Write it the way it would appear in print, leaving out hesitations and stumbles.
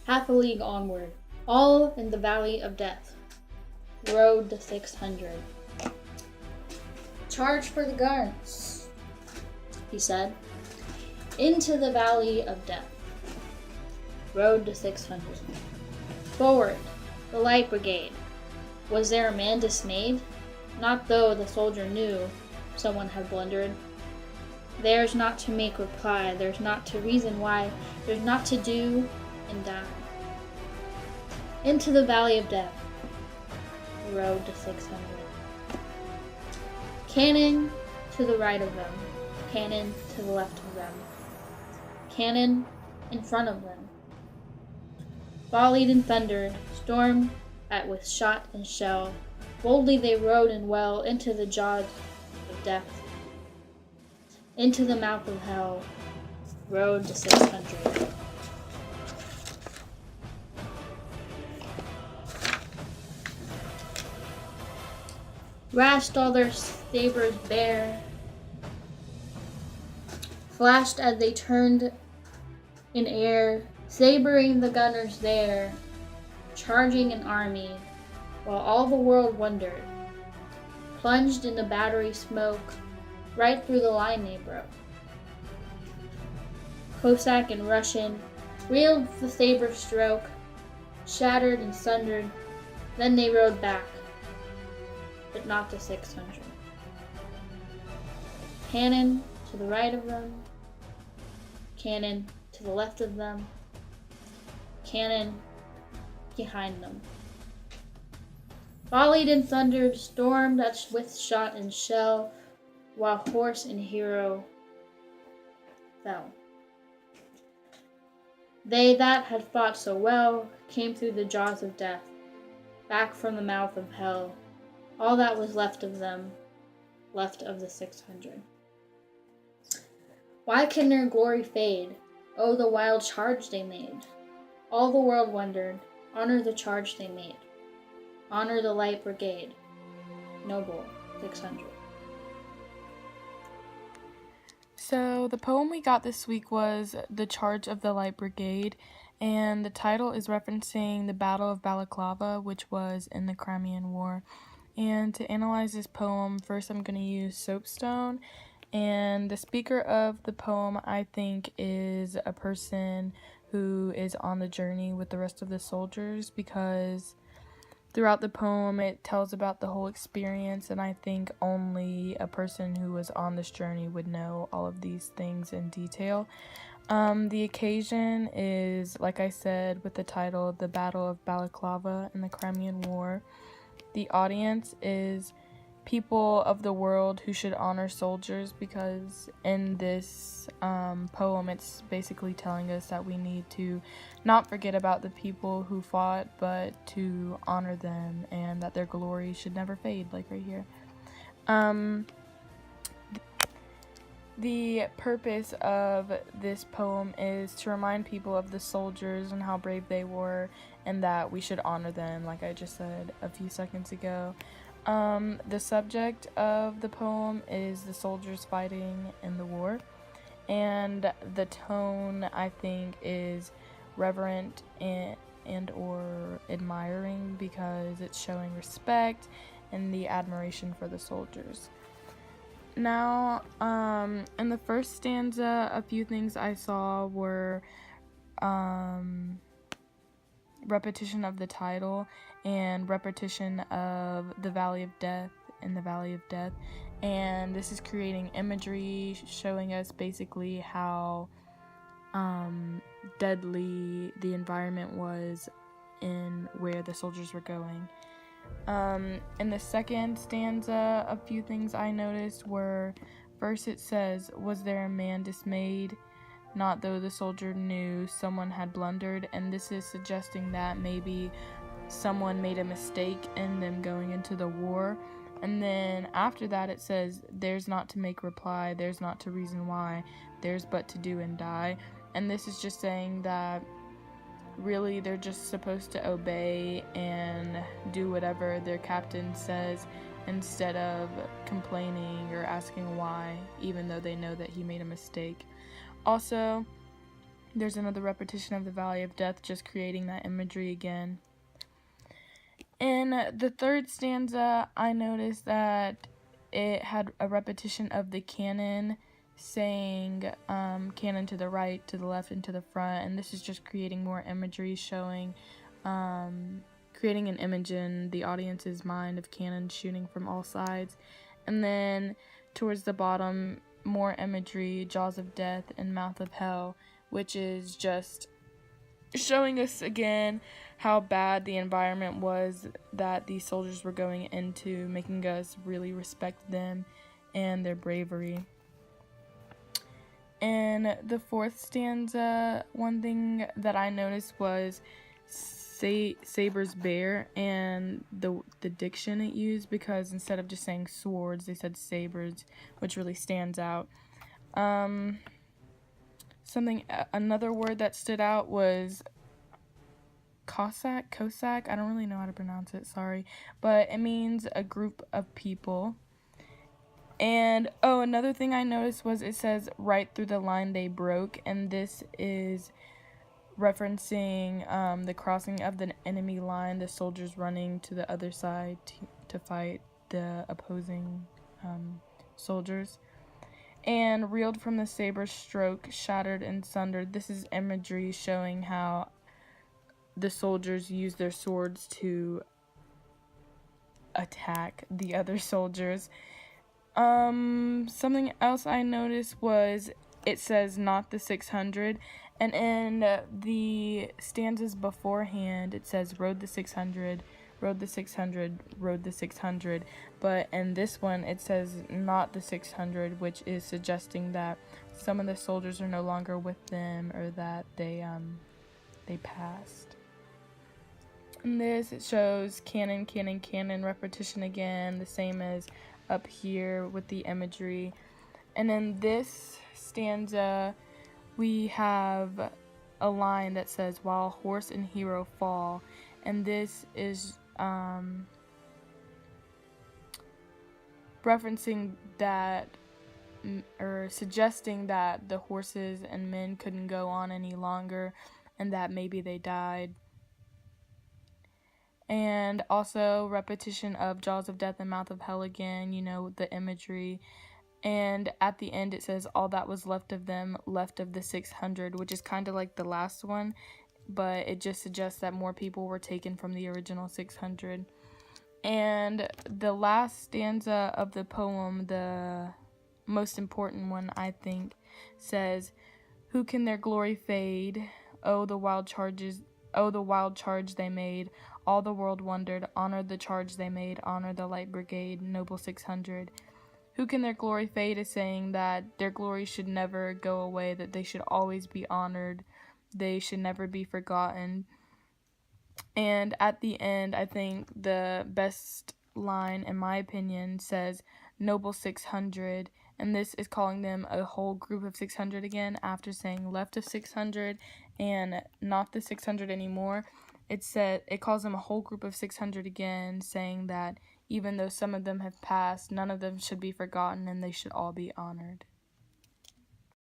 half a league onward, all in the valley of death, rode the 600. "Charge for the guns," he said. Into the valley of death rode the 600. Forward, the light brigade. Was there a man dismayed? Not though the soldier knew someone had blundered. There's not to make reply, there's not to reason why, there's not to do and die. Into the valley of death rode the 600. Cannon to the right of them, cannon to the left of them, cannon in front of them. Volleyed and thundered, stormed at with shot and shell, boldly they rode and well into the jaws of death. Into the mouth of hell rode the 600. Rashed all their sabers bare, flashed as they turned in air, sabering the gunners there, charging an army, while all the world wondered. Plunged in the battery smoke, right through the line they broke. Cossack and Russian reeled the saber stroke, shattered and sundered, then they rode back, but not the 600. Cannon to the right of them, cannon to the left of them, cannon behind them. Volleyed and thundered, stormed with shot and shell, while horse and hero fell. They that had fought so well came through the jaws of death, back from the mouth of hell, all that was left of them, left of the 600. Why can their glory fade? Oh, the wild charge they made. All the world wondered. Honor the charge they made. Honor the light brigade. Noble 600. So the poem we got this week was The Charge of the Light Brigade, and the title is referencing the Battle of Balaclava, which was in the Crimean War. And to analyze this poem, first I'm going to use soapstone, and the speaker of the poem, I think, is a person who is on the journey with the rest of the soldiers, because throughout the poem it tells about the whole experience, and I think only a person who was on this journey would know all of these things in detail. The occasion is, like I said, with the title, The Battle of Balaclava in the Crimean War. The audience is people of the world who should honor soldiers, because in this poem it's basically telling us that we need to not forget about the people who fought, but to honor them, and that their glory should never fade, like right here. The purpose of this poem is to remind people of the soldiers and how brave they were, and that we should honor them, like I just said a few seconds ago. The subject of the poem is the soldiers fighting in the war, and the tone, I think, is reverent and or admiring, because it's showing respect and the admiration for the soldiers. Now, in the first stanza, a few things I saw were repetition of the title and repetition of the Valley of Death and the Valley of Death, and this is creating imagery showing us basically how deadly the environment was in where the soldiers were going. In the second stanza, a few things I noticed were, first it says, "Was there a man dismayed? Not though the soldier knew someone had blundered," and this is suggesting that maybe someone made a mistake in them going into the war. And then after that it says, "There's not to make reply, there's not to reason why, there's but to do and die," and this is just saying that really they're just supposed to obey and do whatever their captain says, instead of complaining or asking why, even though they know that he made a mistake. Also, There's another repetition of the Valley of Death, just creating that imagery again. In the third stanza, I noticed that it had a repetition of the cannon, saying cannon to the right, to the left, and to the front. And this is just creating more imagery, showing, creating an image in the audience's mind of cannons shooting from all sides. And then towards the bottom, more imagery, jaws of death and mouth of hell, which is just showing us again how bad the environment was that these soldiers were going into, making us really respect them and their bravery. In the fourth stanza, one thing that I noticed was Saber's bear and the diction it used, because instead of just saying swords, they said sabers, which really stands out. Another word that stood out was Cossack, I don't really know how to pronounce it, sorry, but it means a group of people. And another thing I noticed was it says right through the line they broke, and this is referencing the crossing of the enemy line, the soldiers running to the other side to fight the opposing soldiers. And reeled from the saber stroke, shattered and sundered. This is imagery showing how the soldiers use their swords to attack the other soldiers. Something else I noticed was it says not the 600, and in the stanzas beforehand it says rode the 600, rode the 600, rode the 600, but in this one it says not the 600, which is suggesting that some of the soldiers are no longer with them, or that they passed. And this, it shows cannon, cannon, cannon, repetition again, the same as up here with the imagery. And in this stanza, we have a line that says, while horse and hero fall. And this is referencing that, or suggesting that the horses and men couldn't go on any longer, and that maybe they died. And also repetition of jaws of death and mouth of hell again, the imagery. And at the end it says all that was left of them, left of the 600, which is kind of like the last one, but it just suggests that more people were taken from the original 600. And the last stanza of the poem, the most important one I think, says, who can their glory fade? Oh, the wild charge they made. All the world wondered. Honor the charge they made. Honor the Light Brigade, noble 600. Who can their glory fade is saying that their glory should never go away, that they should always be honored. They should never be forgotten. And at the end, I think the best line, in my opinion, says, noble 600. And this is calling them a whole group of 600 again, after saying left of 600 and not the 600 anymore. It calls them a whole group of 600 again, saying that even though some of them have passed, none of them should be forgotten, and they should all be honored.